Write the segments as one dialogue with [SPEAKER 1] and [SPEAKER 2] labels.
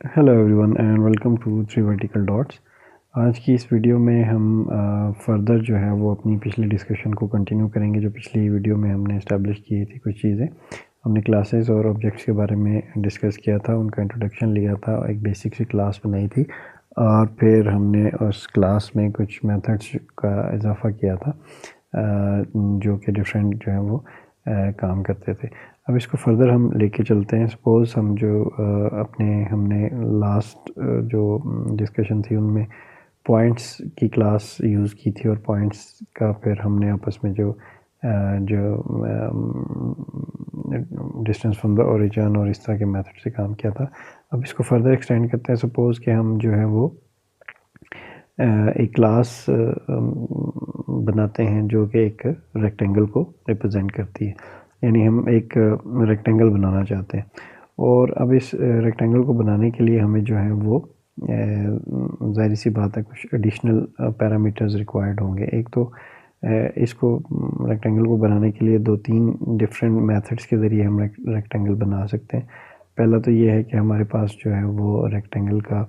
[SPEAKER 1] Hello everyone and welcome to three vertical dots. आज की इस वीडियो में हम फर्दर जो है वो अपनी पिछली डिस्कशन को कंटिन्यू करेंगे। जो पिछली वीडियो में हमने इस्टेब्लिश की थी कुछ चीज़ें, हमने क्लासेस और ऑब्जेक्ट्स के बारे में डिस्कस किया था, उनका इंट्रोडक्शन लिया था, एक बेसिक सी क्लास बनाई थी और फिर हमने उस क्लास में कुछ मेथड्स का इजाफा किया था जो कि डिफरेंट जो है वो काम करते थे। अब इसको फर्दर हम लेके चलते हैं। सपोज़ हम जो हमने लास्ट जो डिस्कशन थी उनमें पॉइंट्स की क्लास यूज़ की थी और पॉइंट्स का फिर हमने आपस में जो डिस्टेंस फ्रॉम द ओरिजिन और इस तरह के मेथड से काम किया था। अब इसको फर्दर एक्सटेंड करते हैं। सपोज़ कि हम जो है वो एक क्लास बनाते हैं जो कि एक रेक्टेंगल को रिप्रेजेंट करती है, यानी हम एक रेक्टेंगल बनाना चाहते हैं। और अब इस रेक्टेंगल को बनाने के लिए हमें जो है वो ज़ाहिर सी बात है कुछ एडिशनल पैरामीटर्स रिक्वायर्ड होंगे। एक तो इसको रेक्टेंगल को बनाने के लिए 2-3 डिफरेंट मेथड्स के ज़रिए हम रेक्टेंगल बना सकते हैं। पहला तो ये है कि हमारे पास जो है वो रेक्टेंगल का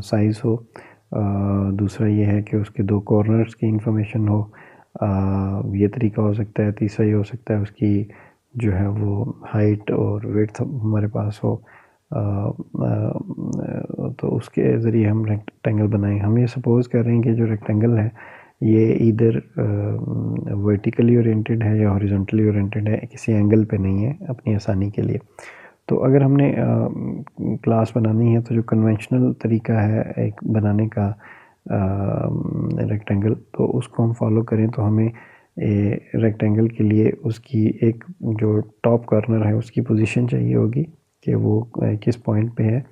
[SPEAKER 1] साइज़ हो। दूसरा ये है कि उसके 2 कॉर्नर्स की इंफॉर्मेशन हो। ये तरीका हो सकता है। तीसरा ये हो सकता है उसकी जो है वो हाइट और विड्थ हमारे पास हो। तो उसके ज़रिए हम रेक्टेंगल बनाएं। हम ये सपोज़ कर रहे हैं कि जो रेक्टेंगल है ये इधर वर्टिकली ओरिएंटेड है या हॉरिजॉन्टली ओरिएंटेड है, किसी एंगल पे नहीं है, अपनी आसानी के लिए। तो अगर हमने क्लास बनानी है तो जो कन्वेंशनल तरीका है एक बनाने का रेक्टेंगल, तो उसको हम फॉलो करें तो हमें रेक्टेंगल के लिए उसकी एक जो टॉप कॉर्नर है उसकी पोजीशन चाहिए होगी कि वो किस पॉइंट पे है,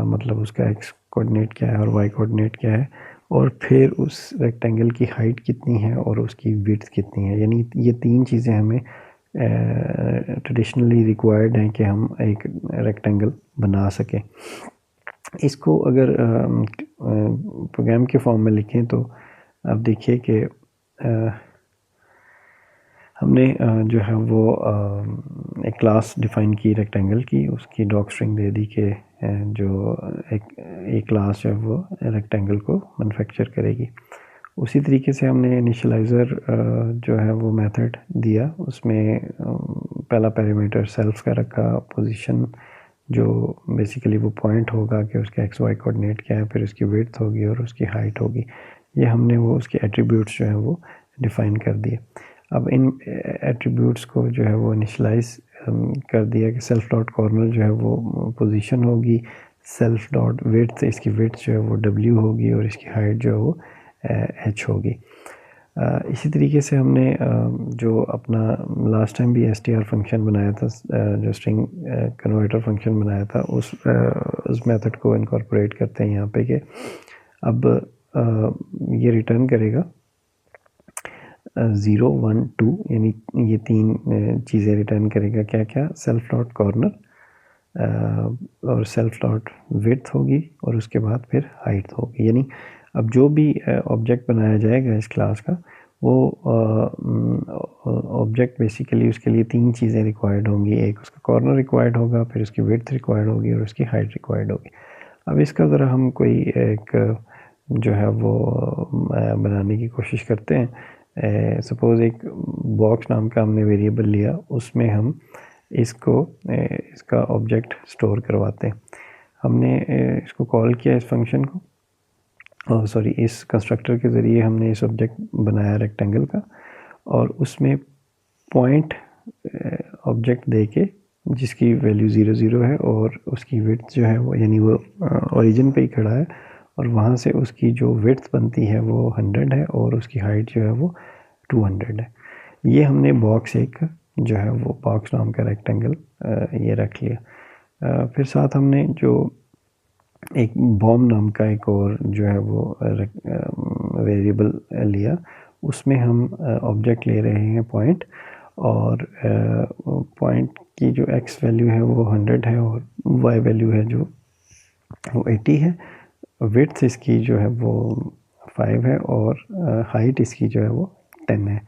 [SPEAKER 1] मतलब उसका एक्स कोऑर्डिनेट क्या है और वाई कोऑर्डिनेट क्या है, और फिर उस रेक्टेंगल की हाइट कितनी है और उसकी विड्थ कितनी है। यानी ये 3 चीज़ें हमें ट्रेडिशनली रिक्वायर्ड हैं कि हम एक रेक्टेंगल बना सकें। इसको अगर प्रोग्राम के फॉर्म में लिखें तो आप देखिए कि हमने जो है वो एक क्लास डिफ़ाइन की रेक्टेंगल की, उसकी डॉक स्ट्रिंग दे दी कि जो एक क्लास जो है वो रेक्टेंगल को मैन्युफैक्चर करेगी। उसी तरीके से हमने इनिशियलाइज़र जो है वो मेथड दिया, उसमें पहला पैरामीटर सेल्फ का रखा, पोजीशन जो बेसिकली वो पॉइंट होगा कि उसका एक्स वाई कोऑर्डिनेट क्या है, फिर उसकी विड्थ होगी और उसकी हाइट होगी। ये हमने वो उसके एट्रीब्यूट्स जो हैं वो डिफ़ाइन कर दिए। अब इन एट्रीब्यूट्स को जो है वो इनिशलाइज कर दिया कि सेल्फ डॉट कॉर्नर जो है वो पोजीशन होगी, सेल्फ डॉट विड्थ, इसकी विड्थ जो है वो w होगी और इसकी हाइट जो है वो h होगी। इसी तरीके से हमने जो अपना लास्ट टाइम भी str फंक्शन बनाया था, जो स्ट्रिंग कन्वर्टर फंक्शन बनाया था, उस मेथड को इनकॉर्पोरेट करते हैं यहाँ पे कि अब ये रिटर्न करेगा 0 1 2, यानी ये 3 चीज़ें रिटर्न करेगा। क्या क्या? सेल्फ डॉट कॉर्नर और सेल्फ डॉट विड्थ होगी और उसके बाद फिर हाइट होगी। यानी अब जो भी ऑब्जेक्ट बनाया जाएगा इस क्लास का, वो ऑब्जेक्ट बेसिकली उसके लिए 3 चीज़ें रिक्वायर्ड होंगी। एक उसका कॉर्नर रिक्वायर्ड होगा, फिर उसकी विड्थ रिक्वायर्ड होगी और उसकी हाइट रिक्वायर्ड होगी। अब इसका ज़रा हम कोई एक जो है वो बनाने की कोशिश करते हैं। सपोज़ एक बॉक्स नाम का हमने वेरिएबल लिया, उसमें हम इसका ऑब्जेक्ट स्टोर करवाते हैं। हमने इसको कॉल किया इस फंक्शन को, सॉरी इस कंस्ट्रक्टर के ज़रिए हमने इस ऑब्जेक्ट बनाया रेक्टेंगल का, और उसमें पॉइंट ऑब्जेक्ट दे के जिसकी वैल्यू 0 0 है और उसकी विड्थ जो है वो, यानी वो ओरिजिन पे ही खड़ा है और वहाँ से उसकी जो विड्थ बनती है वो 100 है और उसकी हाइट जो है वो 200 है। ये हमने बॉक्स एक जो है वो बॉक्स नाम का रेक्टेंगल ये रख लिया। फिर साथ हमने जो एक बॉम्ब नाम का एक और जो है वो वेरिएबल लिया, उसमें हम ऑब्जेक्ट ले रहे हैं पॉइंट, और पॉइंट की जो एक्स वैल्यू है वो 100 है और वाई वैल्यू है जो वो 80 है। विड्थ इसकी जो है वो 5 है और हाइट इसकी जो है वो 10 है।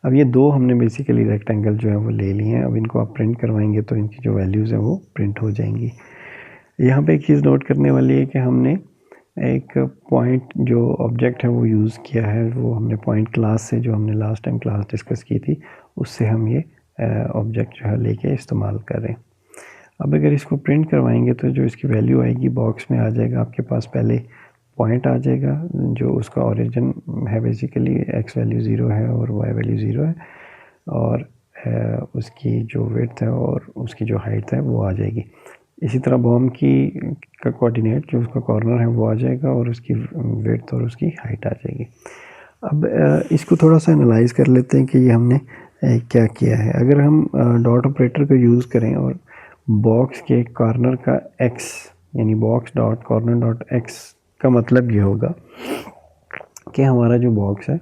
[SPEAKER 1] अब ये 2 हमने बेसिकली रेक्टेंगल जो है वो ले लिए हैं। अब इनको आप प्रिंट करवाएंगे तो इनकी जो वैल्यूज़ हैं वो प्रिंट हो जाएंगी। यहाँ पे एक चीज़ नोट करने वाली है कि हमने एक पॉइंट जो ऑब्जेक्ट है वो यूज़ किया है, वो हमने पॉइंट क्लास से, जो हमने लास्ट टाइम क्लास डिस्कस की थी, उससे हम ये ऑब्जेक्ट जो है लेके इस्तेमाल कर रहे हैं। अब अगर इसको प्रिंट करवाएंगे तो जो इसकी वैल्यू आएगी बॉक्स में आ जाएगा, आपके पास पहले पॉइंट आ जाएगा जो उसका ओरिजिन है, बेसिकली एक्स वैल्यू 0 है और वाई वैल्यू 0 है, और उसकी जो विड्थ है और उसकी जो हाइट है वो आ जाएगी। इसी तरह बॉम्ब की का कोऑर्डिनेट जो उसका कॉर्नर है वो आ जाएगा और उसकी विड्थ और उसकी हाइट आ जाएगी। अब इसको थोड़ा सा एनालाइज कर लेते हैं कि ये हमने क्या किया है। अगर हम डॉट ऑपरेटर को यूज़ करें और बॉक्स के कॉर्नर का एक्स, यानी box dot corner dot x का मतलब ये होगा कि हमारा जो बॉक्स है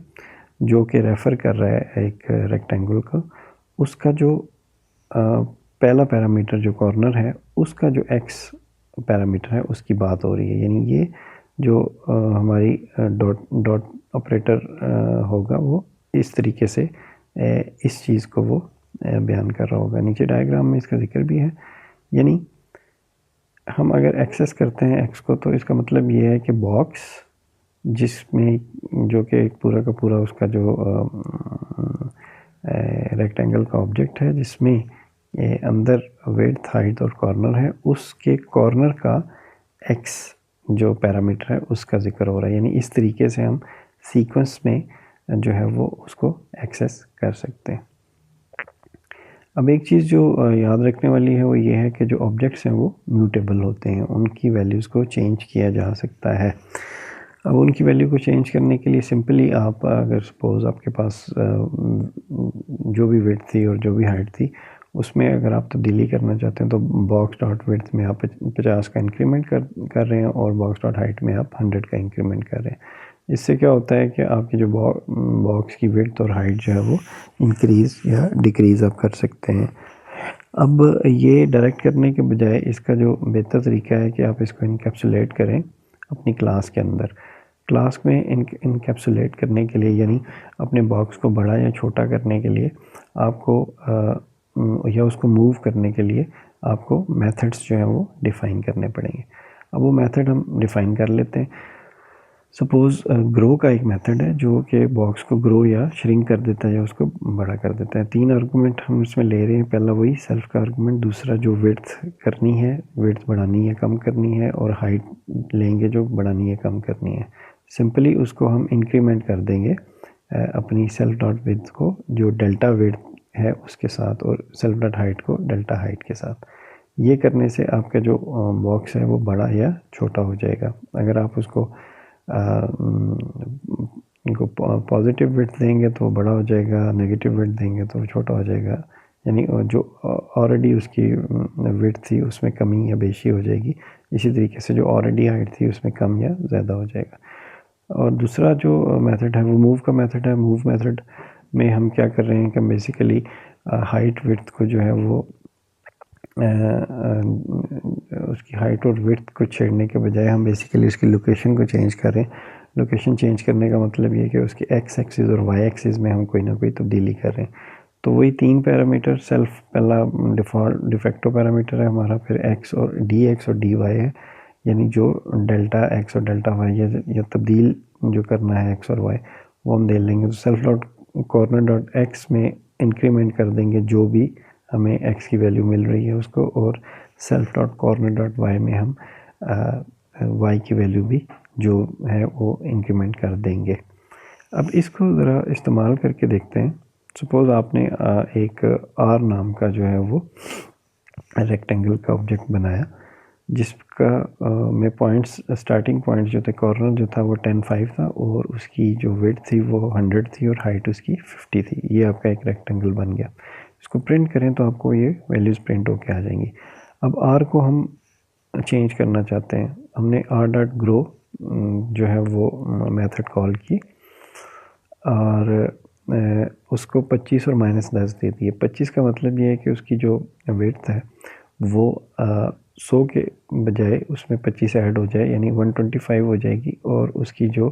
[SPEAKER 1] जो कि रेफ़र कर रहा है एक रेक्टेंगल को, उसका जो पहला पैरामीटर जो कॉर्नर है उसका जो एक्स पैरामीटर है उसकी बात हो रही है। यानी ये जो हमारी डॉट ऑपरेटर होगा वो इस तरीके से इस चीज़ को वो बयान कर रहा होगा। नीचे डायग्राम में इसका जिक्र भी है। यानी हम अगर एक्सेस करते हैं एक्स को तो इसका मतलब ये है कि बॉक्स जिसमें जो कि एक पूरा का पूरा उसका जो रेक्टेंगल का ऑब्जेक्ट है जिसमें अंदर विड्थ हाइट और कॉर्नर है, उसके कॉर्नर का एक्स जो पैरामीटर है उसका जिक्र हो रहा है। यानी इस तरीके से हम सीक्वेंस में जो है वो उसको एक्सेस कर सकते हैं। अब एक चीज़ जो याद रखने वाली है वो ये है कि जो ऑब्जेक्ट्स हैं वो म्यूटेबल होते हैं, उनकी वैल्यूज़ को चेंज किया जा सकता है। अब उनकी वैल्यू को चेंज करने के लिए सिंपली आप अगर सपोज़ आपके पास जो भी विड्थ थी और जो भी हाइट थी उसमें अगर आप तब्दीली करना चाहते हैं तो बॉक्स डॉट विड्थ में आप 50 का इंक्रीमेंट कर रहे हैं और बॉक्स डॉट हाइट में आप 100 का इंक्रीमेंट कर रहे हैं। इससे क्या होता है कि आपकी जो बॉक्स की विड्थ और हाइट जो है वो इंक्रीज़ या डिक्रीज़ आप कर सकते हैं। अब ये डायरेक्ट करने के बजाय इसका जो बेहतर तरीका है कि आप इसको इनकैप्सुलेट करें अपनी क्लास के अंदर। क्लास में इनकैप्सुलेट करने के लिए, यानी अपने बॉक्स को बड़ा या छोटा करने के लिए आपको या उसको मूव करने के लिए आपको मेथड्स जो हैं वो डिफ़ाइन करने पड़ेंगे। अब वो मेथड हम डिफ़ाइन कर लेते हैं। सपोज़ ग्रो का एक मेथड है जो कि बॉक्स को ग्रो या श्रिंक कर देता है या उसको बड़ा कर देता है। 3 आर्गूमेंट हम इसमें ले रहे हैं। पहला वही सेल्फ का आर्गूमेंट, दूसरा जो विड्थ करनी है, विड्थ बढ़ानी है कम करनी है, और हाइट लेंगे जो बढ़ानी है कम करनी है। सिंपली उसको हम इंक्रीमेंट कर देंगे अपनी सेल्फ डॉट विड्थ को जो डेल्टा विड्थ है उसके साथ, और सेल्फ डॉट हाइट को डेल्टा हाइट के साथ। ये करने से आपका जो बॉक्स है वो बड़ा या छोटा हो जाएगा। अगर आप उसको इनको पॉजिटिव विड्थ देंगे तो बड़ा हो जाएगा, नेगेटिव विड्थ देंगे तो छोटा हो जाएगा। यानी जो ऑलरेडी उसकी विड्थ थी उसमें कमी या बेशी हो जाएगी। इसी तरीके से जो ऑलरेडी हाइट थी उसमें कम या ज़्यादा हो जाएगा। और दूसरा जो मेथड है वो मूव का मेथड है। मूव मेथड में हम क्या कर रहे हैं कि बेसिकली हाइट विड्थ को जो है वो उसकी हाइट और विड्थ को छेड़ने के बजाय हम बेसिकली उसकी लोकेशन को चेंज कर रहे हैं। लोकेशन चेंज करने का मतलब ये है कि उसकी एक्स एक्सिस और वाई एक्सिस में हम कोई ना कोई तब्दीली कर रहे हैं। तो वही 3 पैरामीटर, सेल्फ पहला डिफेक्टो पैरामीटर है हमारा, फिर एक्स और डी एक्स और डी वाई है, यानी जो डेल्टा एक्स और डेल्टा वाई है या तब्दील जो करना है एक्स और वाई वो हम दे लेंगे। तो self dot corner dot x में इंक्रीमेंट कर देंगे जो भी हमें एक्स की वैल्यू मिल रही है उसको, और self dot corner dot Y में हम वाई की वैल्यू भी जो है वो इंक्रीमेंट कर देंगे। अब इसको ज़रा इस्तेमाल करके देखते हैं। सपोज़ आपने एक आर नाम का जो है वो रेक्टेंगल का ऑब्जेक्ट बनाया जिसका में पॉइंट्स, स्टार्टिंग पॉइंट जो थे, कॉर्नर जो था वो 10, 5 था, और उसकी जो विड्थ थी वो 100 थी और हाइट उसकी 50 थी। ये आपका एक रेक्टेंगल बन गया। इसको प्रिंट करें तो आपको ये वैल्यूज़ प्रिंट होके आ जाएंगी। अब आर को हम चेंज करना चाहते हैं। हमने आर डॉट ग्रो जो है वो मेथड कॉल की और उसको 25 और -10 दे दिए। 25 का मतलब ये है कि उसकी जो विड्थ है वो 100 के बजाय उसमें 25 ऐड हो जाए, यानी 125 हो जाएगी, और उसकी जो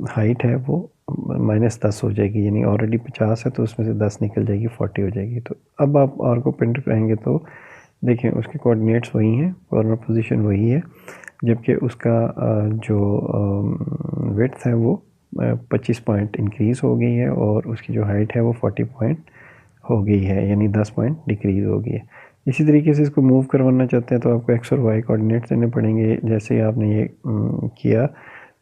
[SPEAKER 1] हाइट है वो -10 हो जाएगी। यानी ऑलरेडी 50 है तो उसमें से 10 निकल जाएगी, 40 हो जाएगी। तो अब आप आर को प्रिंट करेंगे तो देखें उसके कोऑर्डिनेट्स वही हैं, कॉर्नर पोजीशन वही है, जबकि उसका जो विड्थ है वो 25 पॉइंट इंक्रीज़ हो गई है और उसकी जो हाइट है वो 40 पॉइंट हो गई है, यानी 10 पॉइंट डिक्रीज़ हो गई है। इसी तरीके से इसको मूव करवाना चाहते हैं तो आपको एक्स और वाई कोऑर्डिनेट्स देने पड़ेंगे। जैसे ही आपने ये किया,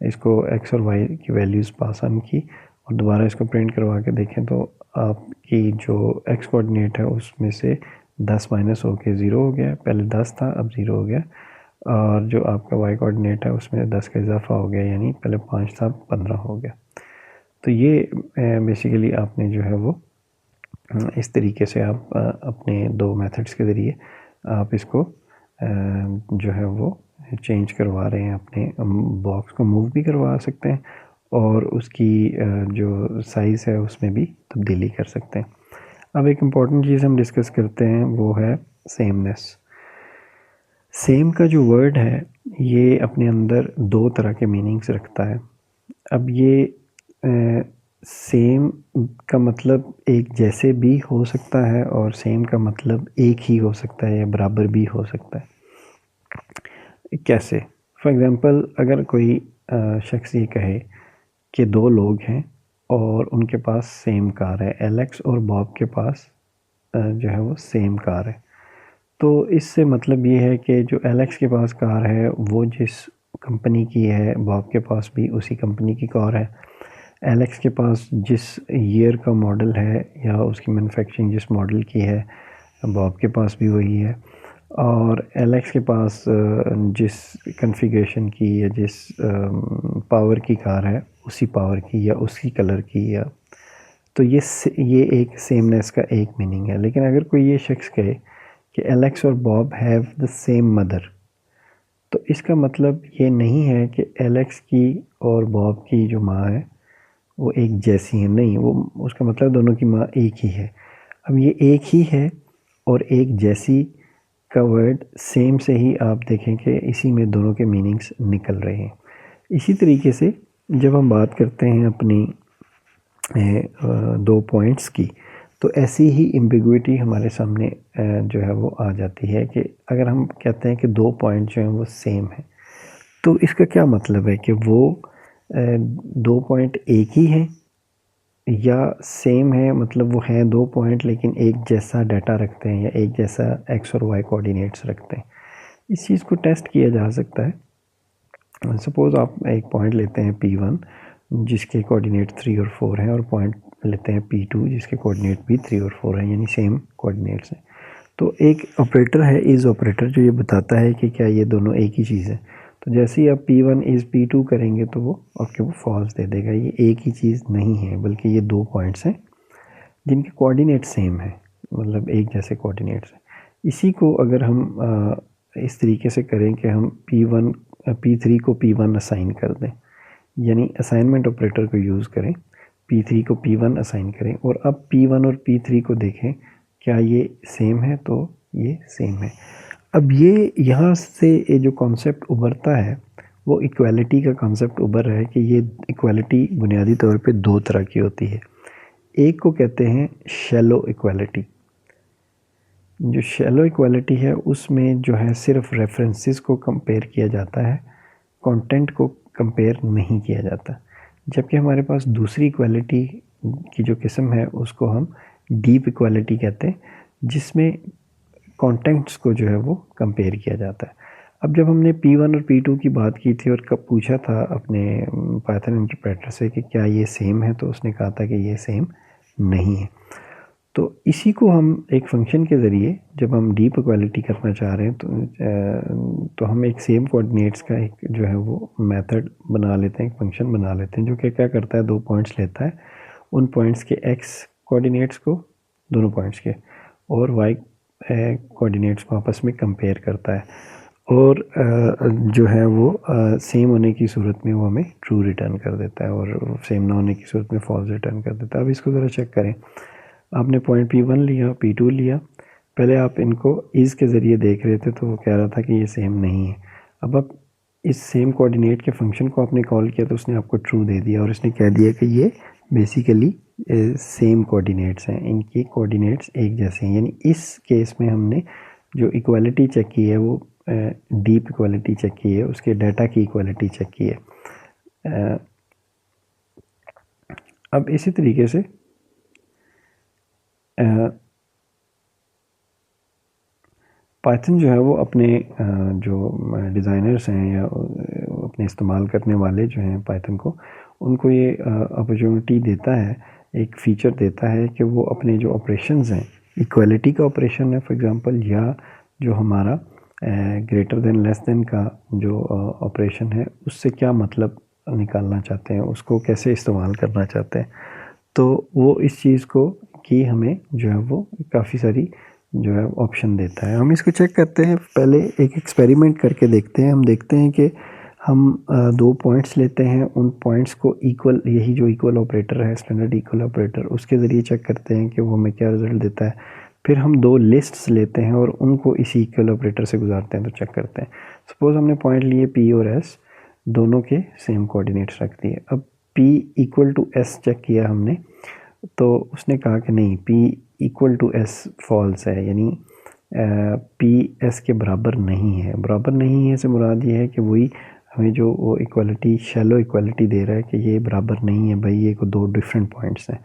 [SPEAKER 1] इसको एक्स और वाई की वैल्यूज़ पास ऑन की और दोबारा इसको प्रिंट करवा के देखें तो आपकी जो एक्स कोऑर्डिनेट है उसमें से 10 माइनस होके 0 हो गया। पहले 10 था, अब 0 हो गया। और जो आपका वाई कोऑर्डिनेट है उसमें 10 का इजाफा हो गया, यानी पहले 5 था 15 हो गया। तो ये बेसिकली आपने जो है वो इस तरीके से आप अपने दो मेथड्स के ज़रिए आप इसको जो है वो चेंज करवा रहे हैं। अपने बॉक्स को मूव भी करवा सकते हैं और उसकी जो साइज़ है उसमें भी तब्दीली कर सकते हैं। अब एक इम्पॉर्टेंट चीज़ हम डिस्कस करते हैं, वो है सेमनेस। सेम का जो वर्ड है ये अपने अंदर दो तरह के मीनिंग्स रखता है। अब ये सेम का मतलब एक जैसे भी हो सकता है और सेम का मतलब एक ही हो सकता है या बराबर भी हो सकता है। कैसे? फॉर एग्ज़ाम्पल, अगर कोई शख्स ये कहे कि दो लोग हैं और उनके पास सेम कार है, एलेक्स और बॉब के पास जो है वो सेम कार है, तो इससे मतलब ये है कि जो एलेक्स के पास कार है वो जिस कंपनी की है, बॉब के पास भी उसी कंपनी की कार है। एलेक्स के पास जिस ईयर का मॉडल है या उसकी मैन्युफैक्चरिंग जिस मॉडल की है, बॉब के पास भी वही है। और एलेक्स के पास जिस कॉन्फ़िगरेशन की या जिस पावर की कार है, उसी पावर की या उसी कलर की, या तो ये एक सेमनेस का एक मीनिंग है। लेकिन अगर कोई ये शख्स कहे कि एलेक्स और Bob have the same mother, तो इसका मतलब ये नहीं है कि एलेक्स की और बॉब की जो माँ है वो एक जैसी है, नहीं, वो उसका मतलब दोनों की माँ एक ही है। अब ये एक ही है और एक जैसी का वर्ड सेम से ही आप देखें कि इसी में दोनों के मीनिंग्स निकल रहे हैं। इसी तरीके से जब हम बात करते हैं अपनी दो पॉइंट्स की, तो ऐसी ही एम्बिग्विटी हमारे सामने जो है वो आ जाती है कि अगर हम कहते हैं कि दो पॉइंट जो हैं वो सेम है, तो इसका क्या मतलब है कि वो दो पॉइंट एक ही हैं या सेम है, मतलब वो हैं दो पॉइंट लेकिन एक जैसा डाटा रखते हैं या एक जैसा एक्स और वाई कोऑर्डिनेट्स रखते हैं। इस चीज़ को टेस्ट किया जा सकता है। सपोज़ आप एक पॉइंट लेते हैं P1 जिसके कोऑर्डिनेट 3 और 4 हैं, और पॉइंट लेते हैं P2 जिसके कोऑर्डिनेट भी 3 और 4 हैं, यानी सेम कोऑर्डिनेट्स हैं। तो एक ऑपरेटर है इज़ ऑपरेटर जो ये बताता है कि क्या ये दोनों एक ही चीज़ है। तो जैसे ही आप P1 इज़ P2 करेंगे तो वो आपके वो फॉल्स दे देगा। ये एक ही चीज़ नहीं है, बल्कि ये दो पॉइंट्स हैं जिनके कोऑर्डिनेट सेम है, मतलब एक जैसे कोऑर्डिनेट्स हैं। इसी को अगर हम इस तरीके से करें कि हम P3 को P1 असाइन कर दें, यानी असाइनमेंट ऑपरेटर को यूज़ करें, P3 को P1 असाइन करें और अब P1 और P3 को देखें क्या ये सेम है, तो ये सेम है। अब ये यहाँ से ये जो कॉन्सेप्ट उभरता है वो इक्वालिटी का कॉन्सेप्ट उभर रहा है कि ये इक्वालिटी बुनियादी तौर पे दो तरह की होती है। एक को कहते हैं शैलो इक्वालिटी। जो शैलो इक्वालिटी है उसमें जो है सिर्फ रेफरेंसेस को कंपेयर किया जाता है, कंटेंट को कंपेयर नहीं किया जाता। जबकि हमारे पास दूसरी इक्वालिटी की जो किस्म है उसको हम डीप इक्वालिटी कहते हैं, जिसमें कंटेंट्स को जो है वो कंपेयर किया जाता है। अब जब हमने P1 और P2 की बात की थी और कब पूछा था अपने पाइथन इंटरप्रेटर से कि क्या ये सेम है, तो उसने कहा था कि ये सेम नहीं है। तो इसी को हम एक फंक्शन के ज़रिए जब हम डीप इक्वालिटी करना चाह रहे हैं तो हम एक सेम कोऑर्डिनेट्स का एक जो है वो मेथड बना लेते हैं, एक फंक्शन बना लेते हैं जो कि क्या करता है, दो पॉइंट्स लेता है, उन पॉइंट्स के एक्स कोऑर्डिनेट्स को दोनों पॉइंट्स के और वाई कोऑर्डिनेट्स को आपस में कंपेयर करता है और जो है वो सेम होने की सूरत में वो हमें ट्रू रिटर्न कर देता है और सेम ना होने की सूरत में फॉल्स रिटर्न कर देता है। अब इसको ज़रा चेक करें। आपने पॉइंट P1 लिया, P2 लिया, पहले आप इनको इज़ के ज़रिए देख रहे थे तो वो कह रहा था कि ये सेम नहीं है। अब आप इस सेम कोऑर्डिनेट के फंक्शन को आपने कॉल किया तो उसने आपको ट्रू दे दिया और इसने कह दिया कि ये बेसिकली सेम कोऑर्डिनेट्स हैं, इनके कोऑर्डिनेट्स एक जैसे हैं। यानी इस केस में हमने जो इक्वालिटी चेक की है वो डीप इक्वालिटी चेक की है, उसके डाटा की इक्वालिटी चेक की है। अब इसी तरीके से पाइथन जो है वो अपने जो डिज़ाइनर्स हैं या अपने इस्तेमाल करने वाले जो हैं पाइथन को, उनको ये अपॉर्चुनिटी देता है, एक फ़ीचर देता है कि वो अपने जो ऑपरेशंस हैं, इक्वालिटी का ऑपरेशन है फॉर एग्जांपल, या जो हमारा ग्रेटर देन लेस देन का जो ऑपरेशन है, उससे क्या मतलब निकालना चाहते हैं, उसको कैसे इस्तेमाल करना चाहते हैं, तो वो इस चीज़ को कि हमें जो है वो काफ़ी सारी जो है ऑप्शन देता है। हम इसको चेक करते हैं, पहले एक एक्सपेरिमेंट करके देखते हैं। हम देखते हैं कि हम 2 पॉइंट्स लेते हैं, उन पॉइंट्स को इक्वल, यही जो इक्वल ऑपरेटर है, स्टैंडर्ड इक्वल ऑपरेटर, उसके ज़रिए चेक करते हैं कि वो हमें क्या रिज़ल्ट देता है। फिर हम 2 लिस्ट्स लेते हैं और उनको इसी इक्वल ऑपरेटर से गुजारते हैं तो चेक करते हैं। सपोज़ हमने पॉइंट लिए P और S, दोनों के सेम कोऑर्डिनेट्स रख दिए। अब P equal to S check किया हमने, तो उसने कहा कि नहीं, P equal to S false है, यानी P S के बराबर नहीं है। बराबर नहीं है से मुराद ये है कि वही हमें जो वो इक्वालिटी, शैलो इक्वालिटी दे रहा है कि ये बराबर नहीं है भाई, ये को 2 डिफरेंट पॉइंट्स हैं।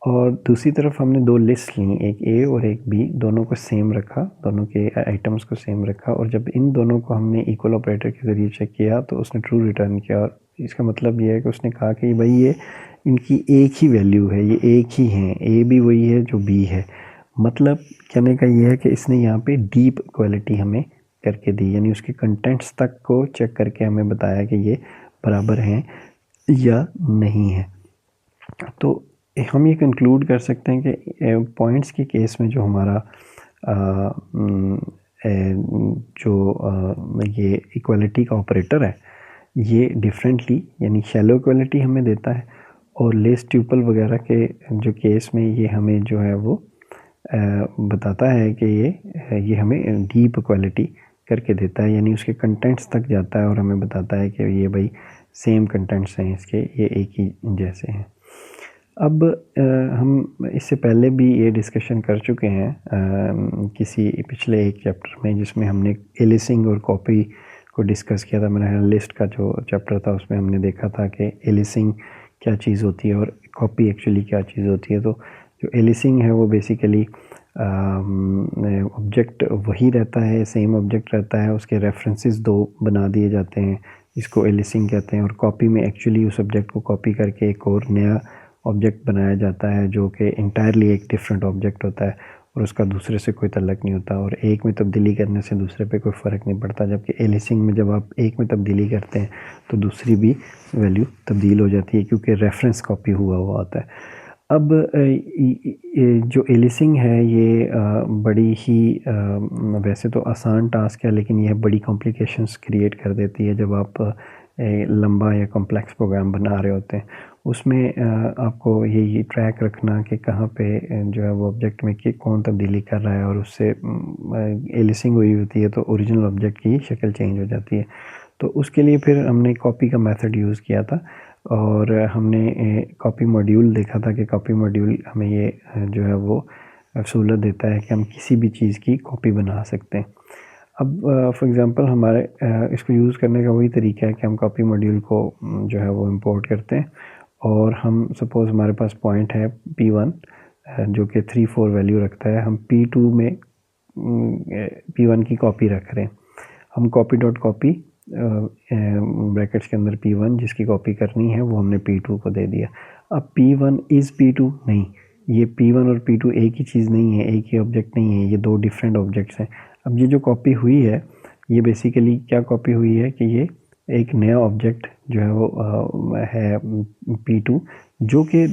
[SPEAKER 1] और दूसरी तरफ हमने 2 लिस्ट ली, एक A और एक B, दोनों को सेम रखा, दोनों के आइटम्स को सेम रखा, और जब इन दोनों को हमने इक्वल ऑपरेटर के ज़रिए चेक किया तो उसने ट्रू रिटर्न किया। और इसका मतलब ये है कि उसने कहा कि भाई ये इनकी एक ही वैल्यू है, ये एक ही हैं, A भी वही है जो B है। मतलब कहने का ये है कि इसने यहाँ पे डीप क्वालिटी हमें करके दी, यानी उसके कंटेंट्स तक को चेक करके हमें बताया कि ये बराबर हैं या नहीं है। तो हम ये कंक्लूड कर सकते हैं कि पॉइंट्स के केस में जो हमारा ये इक्वालिटी का ऑपरेटर है, ये डिफरेंटली, यानी शैलो इक्वालिटी हमें देता है, और लेस ट्यूपल वगैरह के जो केस में ये हमें जो है वो बताता है कि ये हमें डीप क्वालिटी करके देता है, यानी उसके कंटेंट्स तक जाता है और हमें बताता है कि ये भाई सेम कंटेंट्स हैं इसके, ये एक ही जैसे हैं। अब हम इससे पहले भी ये डिस्कशन कर चुके हैं किसी पिछले एक चैप्टर में, जिसमें हमने एलिसिंग और कॉपी को डिस्कस किया था। मैंने लिस्ट का जो चैप्टर था उसमें हमने देखा था कि एलिसिंग क्या चीज़ होती है और कॉपी एक्चुअली क्या चीज़ होती है। तो जो एलिसिंग है वो बेसिकली ऑब्जेक्ट वही रहता है, सेम ऑब्जेक्ट रहता है, उसके रेफरेंसेस 2 बना दिए जाते हैं, इसको एलिसिंग कहते हैं। और कॉपी में एक्चुअली उस ऑब्जेक्ट को कॉपी करके एक और नया ऑब्जेक्ट बनाया जाता है जो कि इंटायरली एक डिफरेंट ऑब्जेक्ट होता है और उसका दूसरे से कोई ताल्लुक़ नहीं होता, और एक में तब्दीली करने से दूसरे पे कोई फ़र्क नहीं पड़ता। जबकि एलिसिंग में जब आप एक में तब्दीली करते हैं तो दूसरी भी वैल्यू तब्दील हो जाती है, क्योंकि रेफरेंस कॉपी हुआ होता है। अब जो एलिसिंग है ये बड़ी ही वैसे तो आसान टास्क है, लेकिन यह बड़ी कॉम्प्लिकेशंस क्रिएट कर देती है जब आप लंबा या कॉम्प्लेक्स प्रोग्राम बना रहे होते हैं। उसमें आपको ये ट्रैक रखना कि कहाँ पे जो है वो ऑब्जेक्ट में कि कौन तब्दीली कर रहा है, और उससे एलिसिंग हुई होती है तो ओरिजिनल ऑब्जेक्ट की शक्ल चेंज हो जाती है। तो उसके लिए फिर हमने कॉपी का मेथड यूज़ किया था, और हमने कॉपी मॉड्यूल देखा था कि कॉपी मॉड्यूल हमें ये जो है वो सहूलत देता है कि हम किसी भी चीज़ की कॉपी बना सकते हैं। अब फॉर एग्ज़ाम्पल हमारे इसको यूज़ करने का वही तरीका है कि हम कॉपी मॉड्यूल को जो है वो इंपोर्ट करते हैं, और हम सपोज़ हमारे पास पॉइंट है P1 जो कि 3 4 वैल्यू रखता है, हम P2 में P1 की कॉपी रख रहे हैं। हम कॉपी डॉट कॉपी ब्रैकेट्स के अंदर P1 जिसकी कॉपी करनी है वो हमने P2 को दे दिया। अब P1 इज़ P2 नहीं, ये P1 और P2 एक ही चीज़ नहीं है, एक ही ऑब्जेक्ट नहीं है, ये 2 डिफरेंट ऑब्जेक्ट्स हैं। अब ये जो कॉपी हुई है ये बेसिकली क्या कॉपी हुई है कि ये एक नया ऑब्जेक्ट जो है वो है P2 जो कि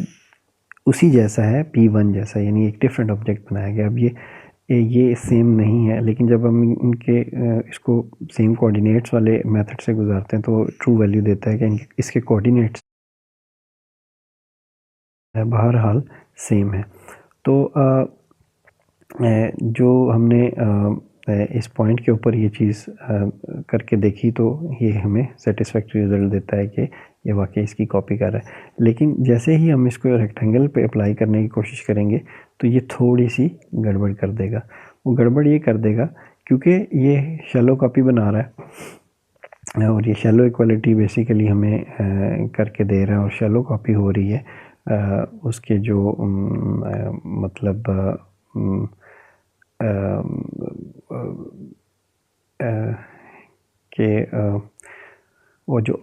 [SPEAKER 1] उसी जैसा है P1 जैसा, यानी एक डिफरेंट ऑब्जेक्ट बनाया गया। अब ये सेम नहीं है, लेकिन जब हम इनके इसको सेम कोऑर्डिनेट्स वाले मेथड से गुजारते हैं तो ट्रू वैल्यू देता है कि इसके कोऑर्डिनेट्स बहरहाल सेम है। तो जो हमने इस पॉइंट के ऊपर ये चीज़ करके देखी तो ये हमें सेटिस्फैक्ट्री रिज़ल्ट देता है कि ये वाकई इसकी कॉपी कर रहा है। लेकिन जैसे ही हम इसको रेक्टेंगल पे अप्लाई करने की कोशिश करेंगे तो ये थोड़ी सी गड़बड़ कर देगा। वो गड़बड़ ये कर देगा क्योंकि ये शैलो कॉपी बना रहा है और ये शैलो इक्वालिटी बेसिकली हमें करके दे रहा है और शैलो कॉपी हो रही है उसके जो मतलब कि वो जो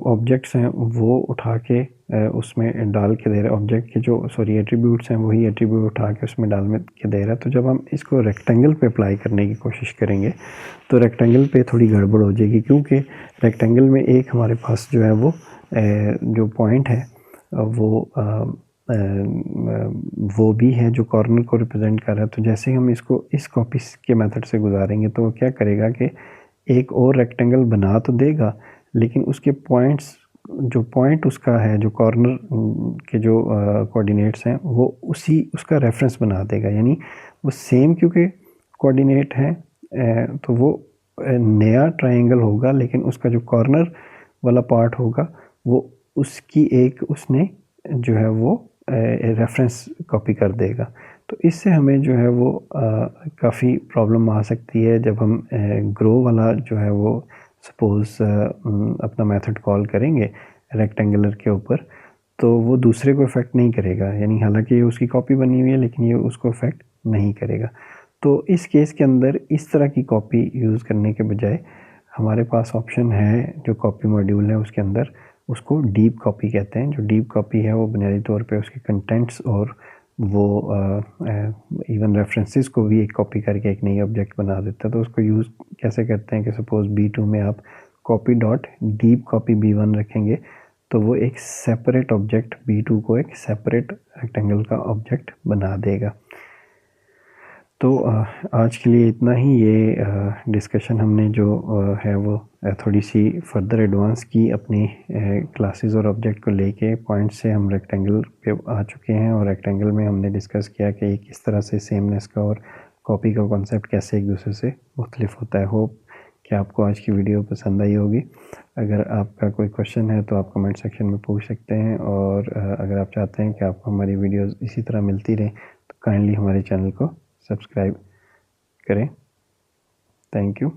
[SPEAKER 1] ऑब्जेक्ट्स हैं वो उठा के उसमें डाल के दे रहा है, ऑब्जेक्ट के जो सॉरी एट्रीब्यूट्स हैं वही एट्रीब्यूट उठा के उसमें डाल में के दे रहा है। तो जब हम इसको रेक्टेंगल पे अप्लाई करने की कोशिश करेंगे तो रेक्टेंगल पे थोड़ी गड़बड़ हो जाएगी, क्योंकि रेक्टेंगल में एक हमारे पास जो है वो जो पॉइंट है वो भी है जो कॉर्नर को रिप्रेजेंट कर रहा है। तो जैसे हम इसको इस कॉपी के मेथड से गुजारेंगे तो वो क्या करेगा कि एक और रेक्टेंगल बना तो देगा, लेकिन उसके पॉइंट्स जो पॉइंट उसका है जो कॉर्नर के जो कोऑर्डिनेट्स हैं वो उसी उसका रेफरेंस बना देगा, यानी वो सेम क्योंकि कोऑर्डिनेट है तो वो नया ट्रायंगल होगा, लेकिन उसका जो कॉर्नर वाला पार्ट होगा वो उसकी एक उसने जो है वो रेफरेंस कॉपी कर देगा। तो इससे हमें जो है वो काफ़ी प्रॉब्लम आ सकती है जब हम ग्रो वाला जो है वो सपोज़ अपना मेथड कॉल करेंगे रेक्टेंगुलर के ऊपर, तो वो दूसरे को इफ़ेक्ट नहीं करेगा, यानी हालांकि ये उसकी कॉपी बनी हुई है लेकिन ये उसको इफ़ेक्ट नहीं करेगा। तो इस केस के अंदर इस तरह की कॉपी यूज़ करने के बजाय हमारे पास ऑप्शन है जो कॉपी मॉड्यूल है उसके अंदर, उसको डीप कॉपी कहते हैं। जो डीप कॉपी है वो बुनियादी तौर पे उसके कंटेंट्स और वो इवन रेफरेंसेस को भी एक कॉपी करके एक नई ऑब्जेक्ट बना देता है। तो उसको यूज़ कैसे करते हैं कि सपोज़ B2 में आप copy dot deep copy B1 रखेंगे तो वो एक सेपरेट ऑब्जेक्ट B2 को एक सेपरेट रेक्टेंगल का ऑब्जेक्ट बना देगा। तो आज के लिए इतना ही। ये डिस्कशन हमने जो है वो थोड़ी सी फर्दर एडवांस की अपनी क्लासेस और ऑब्जेक्ट को लेके पॉइंट से हम रेक्टेंगल पे आ चुके हैं और रेक्टेंगल में हमने डिस्कस किया कि किस तरह से सेमनेस का और कॉपी का कॉन्सेप्ट कैसे एक दूसरे से मुख्तलिफ होता है। होप कि आपको आज की वीडियो पसंद आई होगी। अगर आपका कोई क्वेश्चन है तो आप कमेंट सेक्शन में पूछ सकते हैं, और अगर आप चाहते हैं कि आपको हमारी वीडियोज़ इसी तरह मिलती रहें तो काइंडली हमारे चैनल को सब्सक्राइब करें। Thank you.